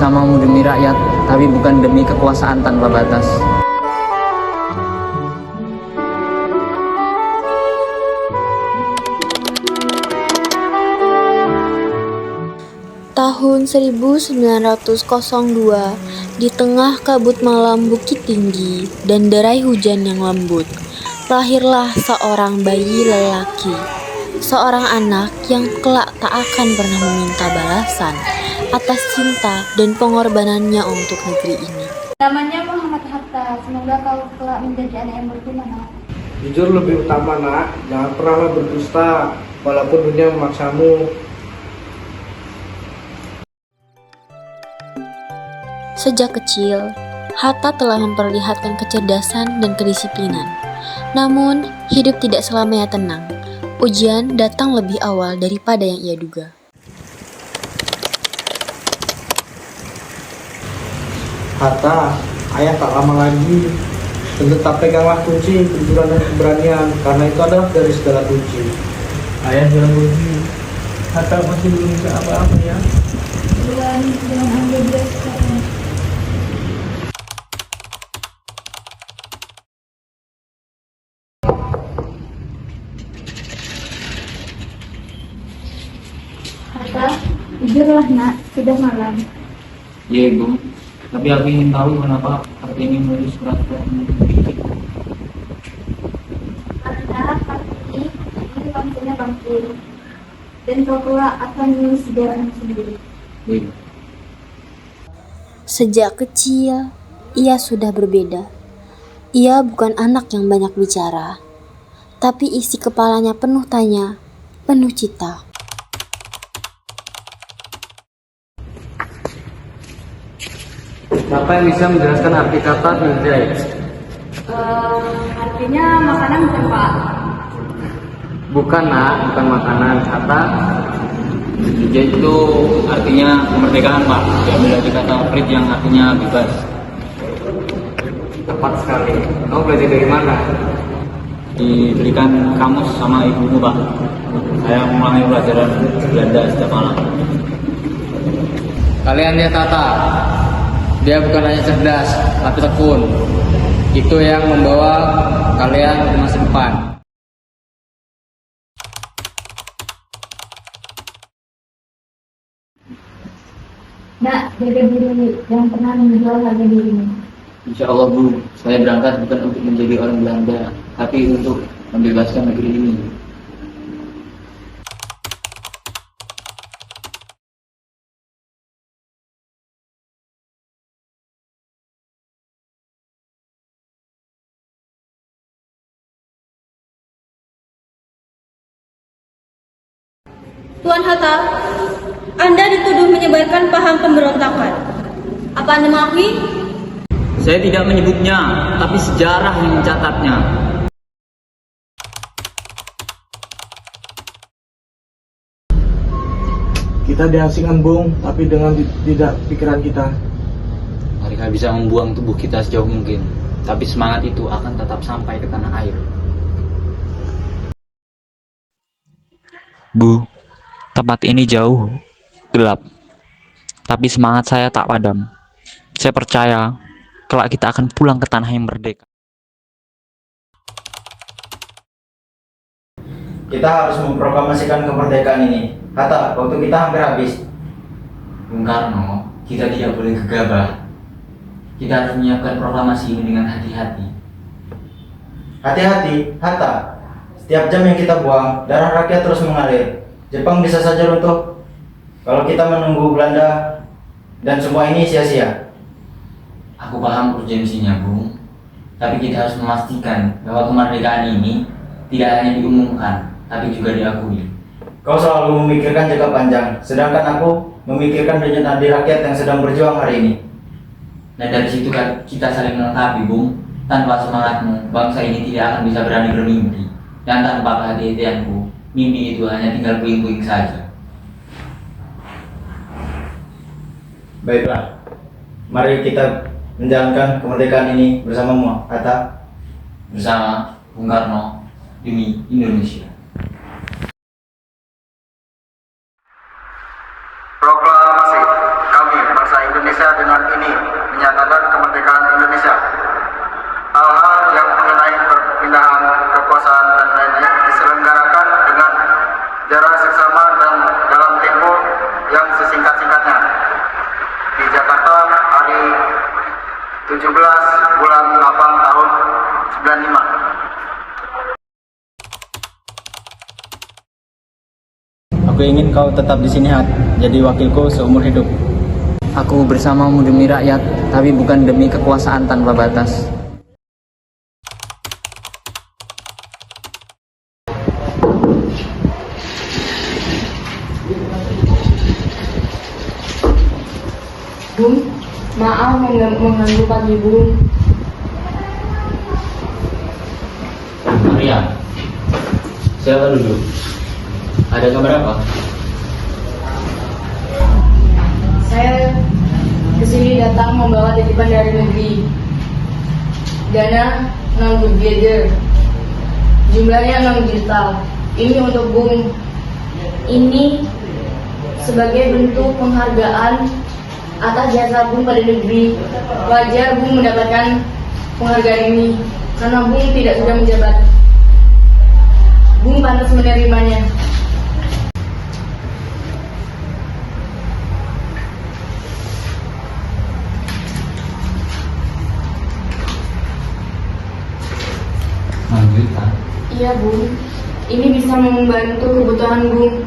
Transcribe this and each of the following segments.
bersamamu demi rakyat, tapi bukan demi kekuasaan tanpa batas. Tahun 1902, di tengah kabut malam Bukit Tinggi dan derai hujan yang lembut, lahirlah seorang bayi lelaki, seorang anak yang kelak tak akan pernah meminta balasan atas cinta dan pengorbanannya untuk negeri ini. Namanya Muhammad Hatta, semoga kau kelak menjadi anak yang berguna, nak. Jujur lebih utama, nak. Jangan pernah berdusta, walaupun dunia memaksamu. Sejak kecil, Hatta telah memperlihatkan kecerdasan dan kedisiplinan. Namun, hidup tidak selamanya tenang. Ujian datang lebih awal daripada yang ia duga. Hatta, ayah tak lama lagi. Tetap peganglah kunci kejujuran dan keberanian, karena itu adalah dari segala kunci. Ayah jangan rugi. Hatta masih belum bisa apa-apa ya. Jangan ambil dia sekarang. Hatta, jujurlah, nak, sudah malam. Ya Ibu, tapi aku ingin tahu kenapa Kartini menulis surat ini. Karena Kartini ini bangkainya bangkit, dan kau kelak akan menulis sejarahmu sendiri. Ya Ibu. Sejak kecil, ia sudah berbeda. Ia bukan anak yang banyak bicara, tapi isi kepalanya penuh tanya, penuh cita. Bapak yang bisa menjelaskan arti kata hijai? Artinya makanan bukan, Pak. Bukan, nak, bukan makanan. Kata hijai itu artinya kemerdekaan, Pak. Diambil dari kata prit yang artinya bebas. Tepat sekali. Kamu belajar dari mana? Diberikan kamus sama ibumu, Pak. Saya mulai pelajaran Belanda setiap malam. Kalian lihat Tata. Dia bukan hanya cerdas, tapi tekun. Itu yang membawa kalian ke masa depan. Nak, jaga diri, jangan pernah menjual harga dirimu. Insya Allah Bu, saya berangkat bukan untuk menjadi orang Belanda, tapi untuk membebaskan negeri ini. Tuan Hatta, Anda dituduh menyebarkan paham pemberontakan. Apa Anda mengakui? Saya tidak menyebutnya, tapi sejarah yang mencatatnya. Kita diasingkan, Bung, tapi dengan tidak pikiran kita. Mereka bisa membuang tubuh kita sejauh mungkin, tapi semangat itu akan tetap sampai ke tanah air. Bu, tempat ini jauh, gelap, tapi semangat saya tak padam. Saya percaya, kelak kita akan pulang ke tanah yang merdeka. Kita harus memproklamasikan kemerdekaan ini. Hatta, waktu kita hampir habis. Bung Karno, kita tidak boleh gegabah. Kita harus menyiapkan proklamasi ini dengan hati-hati. Hati-hati, Hatta. Setiap jam yang kita buang, darah rakyat terus mengalir. Jepang bisa saja runtuh kalau kita menunggu Belanda, dan semua ini sia-sia. Aku paham urgensinya, Bung. Tapi kita harus memastikan bahwa kemerdekaan ini tidak hanya diumumkan, tapi juga diakui. Kau selalu memikirkan jangka panjang, sedangkan aku memikirkan denyut nadi rakyat yang sedang berjuang hari ini. Dan dari situ kan kita saling melengkapi, Bung. Tanpa semangatmu, bangsa ini tidak akan bisa berani bermimpi. Dan tanpa kehati-hatianku, mimpi itu hanya tinggal puing-puing saja. Baiklah, mari kita menjalankan kemerdekaan ini bersamamu, Hatta. Bersama Bung Karno, demi Indonesia. Proklamasi, kami bangsa Indonesia Aku ingin kau tetap di sini, Hat, jadi wakilku seumur hidup. Aku bersamamu demi rakyat, tapi bukan demi kekuasaan tanpa batas. Bung, maaf mengganggu pagi Bung. Maria, siapa dulu? Ada kabar apa? Saya kesini datang membawa titipan dari negeri. Dana non-together. Jumlahnya 6 juta. Ini untuk Bung. Ini sebagai bentuk penghargaan atas jasa Bung pada negeri. Wajar Bung mendapatkan penghargaan ini karena Bung tidak sudah menjabat. Bung pantas menerimanya. Juta. Iya Bung, ini bisa membantu kebutuhan Bung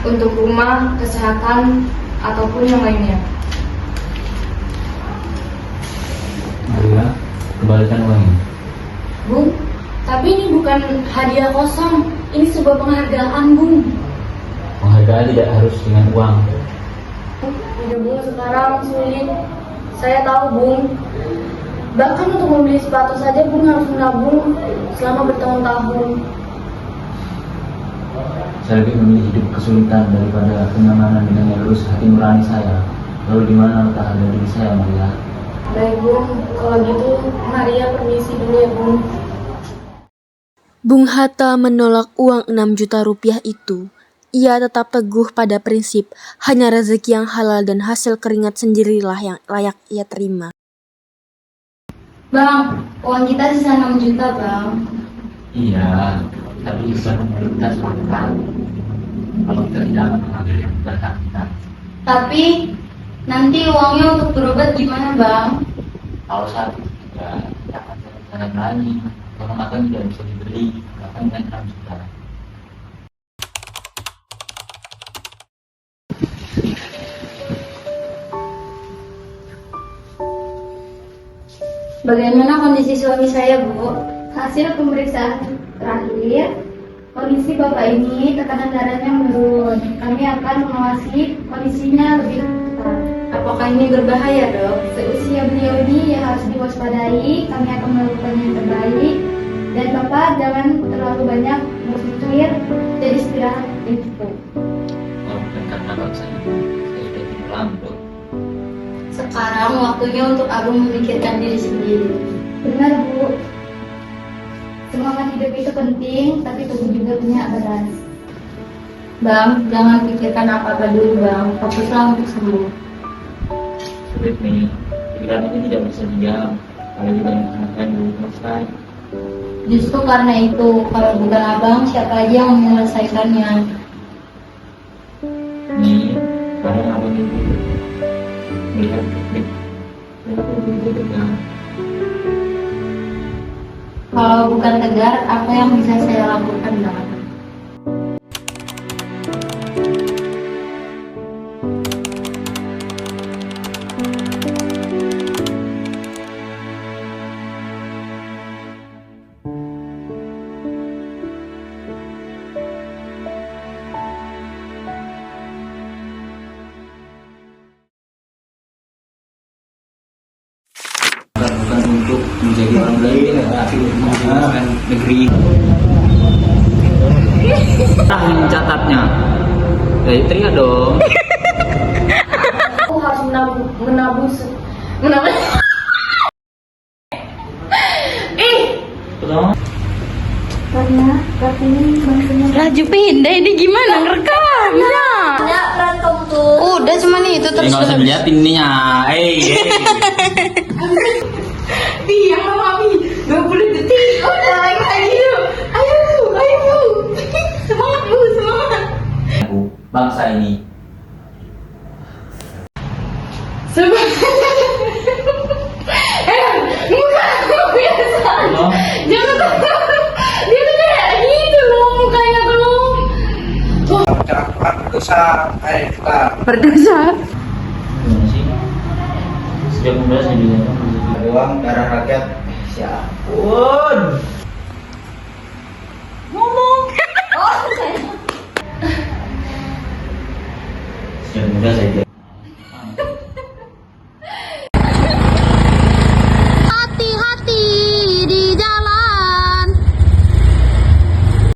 untuk rumah, kesehatan, ataupun yang lainnya. Maria, kembalikan uang ini. Bung, tapi ini bukan hadiah kosong, ini sebuah penghargaan Bung. Penghargaan tidak harus dengan uang. Hidup Bung sekarang sulit, saya tahu Bung. Bahkan untuk membeli sepatu saja Bung harus menabung selama bertahun-tahun. Saya lebih memilih hidup kesulitan daripada kenyamanan dengan lulus hati nurani saya. Lalu di mana letak harga diri saya, Maria? Baik Bung, kalau gitu Maria permisi dulu ya Bung. Bung Hatta menolak uang 6 juta rupiah itu. Ia tetap teguh pada prinsip hanya rezeki yang halal dan hasil keringat sendirilah yang layak ia terima. Bang, uang kita sisa 6 juta, Bang. Iya, tapi bukan prioritas kita. Kalau kita tidak mengambil yang berhak kita. Tapi nanti uangnya untuk berobat gimana, Bang? Kalau saat itu tidak akan saya berani, orang akan tidak bisa dibeli, bahkan dengan 6 juta. Bagaimana kondisi suami saya, Bu? Hasil pemeriksaan terakhir, kondisi Bapak ini tekanan darahnya menurun. Kami akan mengawasi kondisinya lebih ketat. Apakah ini berbahaya, Dok? Seusia beliau ini ya harus diwaspadai. Kami akan melakukan yang terbaik. Dan Bapak jangan terlalu banyak berpikir, jadi istirahat yang cukup. Kalau bukan karena bangsa ini, saya sudah pulang, Dok. Sekarang waktunya untuk Agung memikirkan diri sendiri. Benar, Bu. Semangat hidup itu penting, tapi tubuh juga punya beras. Bang, jangan pikirkan apa-apa dulu, Bang. Fokuslah untuk sembuh. Sulit nih, pikiran ini tidak bisa diam. Kalau kita menyelesaikan dulu selesai. Justru karena itu, kalau bukan Abang, siapa aja yang menyelesaikannya? Nih, sekarang abang itu melihat publik. Saya begitu tegang. Kalau bukan tegar, apa yang bisa saya lakukan, Bang? Bukan untuk menjadi orang lain, tapi untuk menjadikan negeri. Mencatatnya. Dari Tria dong. Aku harus menabung. Tolong. Karena ini maksudnya Raju pindah ini gimana ngerekamnya? ada peran kamu tuh. Udah cuma nih itu terus. Nggak usah dilihat ininya. Diam Mami, 20 detik. Udah lagi yuk. Ayo Bu. Semangat Bu, semangat. Bangsa ini. Muka aku biasa. Tolong. Jangan kayak gitu loh mukanya belum. berdosa. Kita. Berdosa. Gimana sih? Sejak muda saya bilang Uang darah rakyat. Ya ampun. sejak muda saya bilang